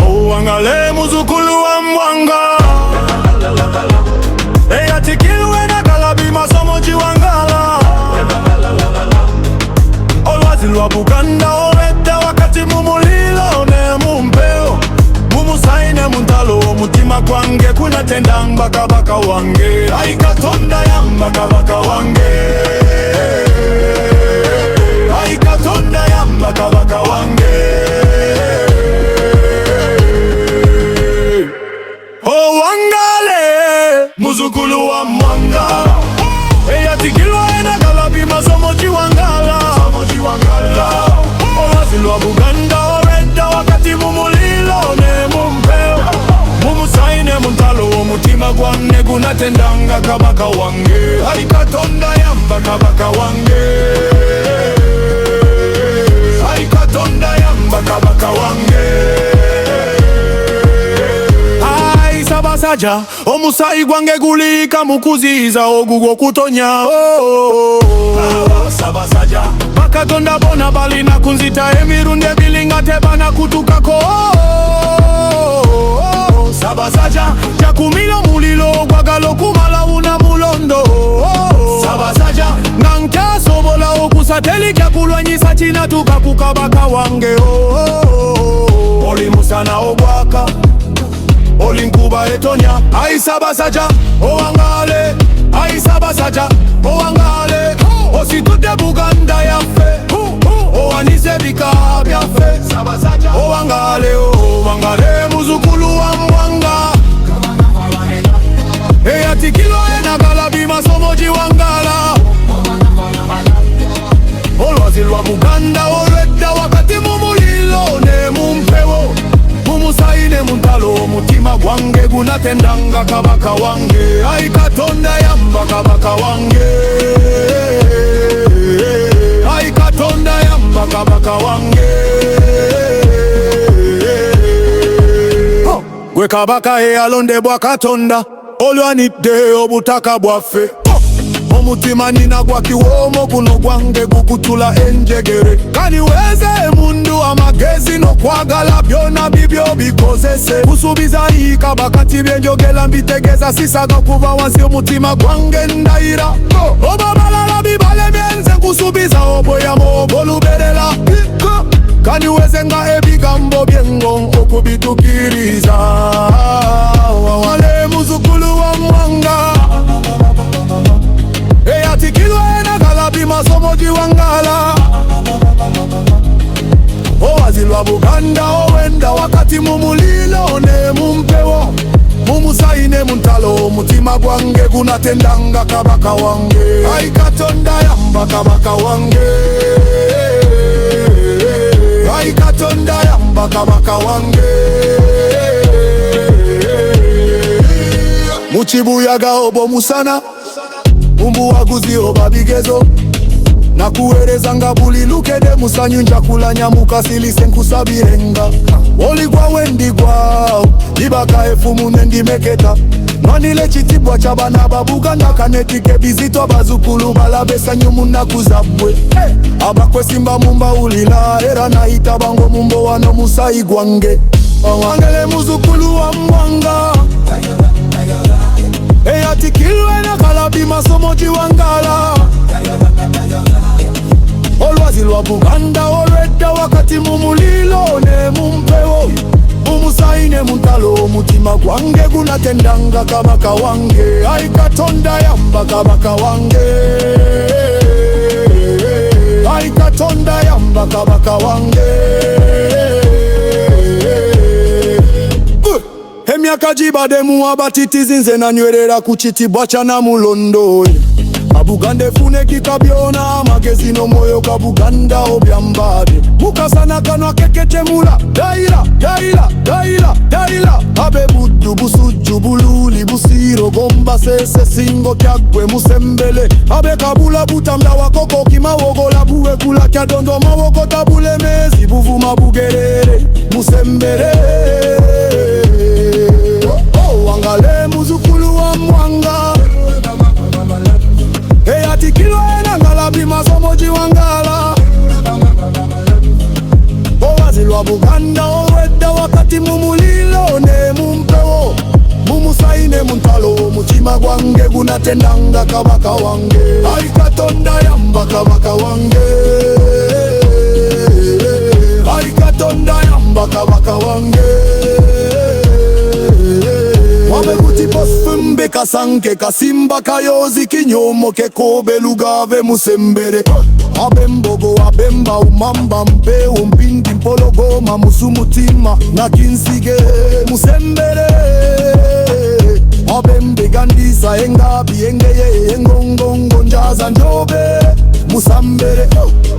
Owangale muzukulu wa Mwanga, eyatikilwe na Galabi masomo jiwangala. Olwazi lwa Buganda owedda wakati mumulilo ne mumpeo. Mumusaine muntalo omutima gwange kunatendanga kabaka wange. Ai Katonda yamba kabaka wange, ai Katonda yamba kabaka wange. Owangale muzukulu wa Mwanga, eyatikilwa na Galabi masomo jiwangala. Olwazi lwa Buganda owedda wakati mumulilo ne mumpeo. Mumusaine muntalo omutima gwange gunatendanga kabaka wange. Ai Katonda yamba kabaka wange, ai Katonda yamba kabaka wange. Sabasaja omusayi gwange gulika mukuziza ogugo kutonya. Sabasaja bakatonda bona balina kunzita emirundi ebili nga tebana kutukako. Sabasaja jakumila mulilo gwagala okumala una mulondo. Sabasaja nankasobola okusatelika kulwanyisa kina tukaku kabaka wange. Oli musana ogwaka, oli nkuba etonya. Ai Sabasaja Owangale, ai Sabasaja Owangale, ositudde Buganda yaffe, owanise bika byaffe. Sabasaja Owangale, Owangale muzukulu wa Mwanga, eyatikilwa na Galabi masomo jiwangala. Olwazi lwa Buganda olwedda wakati mumulilo ne mumpewo. Mumusaine muntalo omutima gwange gunatendanga kabaka wange. Ai Katonda yamba kabaka wange, ai Katonda yamba kabaka wange. Gwe kabaka eyalondebwa Katonda olwanidde obutaka bwaffe. Omutima nina gwakiwoomo guno gwange gukutula enjegere. Kaniweze mundu amagezi nokwagala byona bibyo bikozese. Kusubiza iyi kabaka tibyenjogera mbitegeza sisaga kuva wansi omutima gwange ndayira. Obabalala bibale byenze nkusubiza obweyamo obwoluberera. Kaniweze nga ebigambo byengo okubitukiriza. Owangale muzukulu wa Mwanga, eyatikilwe na Galabi masomo jiwangala. Olwazi lwa Buganda owedda wakati mumulilo ne mumpewo. Mumusaine muntalo omutima gwange gunatendanga kabaka wange. Ai Katonda yamba kabaka wange, ai Katonda yamba kabaka wange. Mukibuyaga obo musana, mumbuwaguzi oba bigezo. Nakuwereza nga buli lukede musanyu njakulanya mukasilise nkusabirenga. Oli gwawe ndigwawo libaka efumu nendimeketa. Nwanile kitibwa ky'abana ba Buganda kanetike bizito bazukulu balabe sanyu munaku zabbwe. Abakwesimba mumbawulira era nayita bango mumbo wano musayi gwange. Owangale muzukulu wa Mwanga, eyatikilwe na Galabi masomo jiwangala. Olwazi lwa Buganda olwedda wakati mumulilo ne mumpewo. Mumusaine muntalo omutima gwange gunatendanga kabaka wange. Ai Katonda yamba kabaka wange, ai Katonda yamba kabaka wange. Emyaka gibademu abatitizi nze nanywerera ku kitibwa kya Namulondo. Abuganda efune kikabyona amagezi n'omwoyo ga Buganda obyambade. Mukasana kanwa keketemula daira daira daira daira. Abe buddu busujju bululi busiro gomba sese singo kyagwe musembele. Abe kabula butambya wakoko kimawogola buwe kula kya dondo mawoko tabulemezi buvuma bugerere musembele. Owangale muzukulu wa Mwanga, Buganda owedda wakati mumulilo ne mumpewo mumusaine muntalo mutima gwange gunatendanga kabaka wange. Ai Katonda yamba kabaka wange, ai Katonda yamba kabaka wange. Wabeguti posfumbe kasanke kasimba kayozi kinyomo kekobe lugave musembere. Abembogo abemba umamba mpeu mpindi mpologoma musumutima na kinsige musembere. Abembe gandisa engabi engeye engongongo njaza njobe musambere.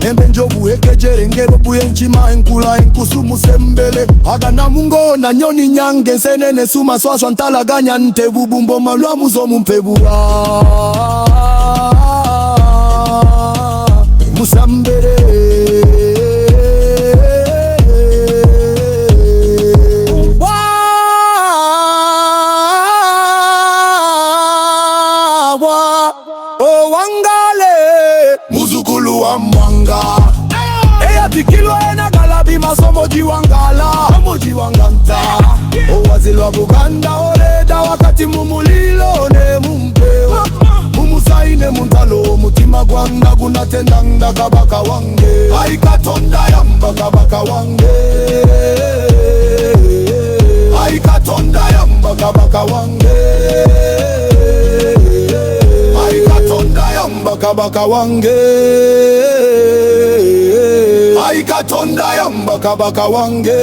Embe njobu ekejere ngero buye nchima enkula enkusu musembele. Agana mungo na nyoni nyange senene suma swaswa ntalaganya ntebu bumbo malwa muzomu mpebua musambere. O wangale muzukulu wa mwanga eya tikilwa ena galabi masomo jiwangala moji wanganta. O wazilwa Buganda oleda wakati mumulilo ne mumpewa mumusaine muntalo mutima gwanga gunatendanga kabaka wange. Ai Katonda yamba kabaka wange, ai Katonda yamba kabaka wange, ai Katonda yamba kabaka wange, ai Katonda yamba kabaka wange.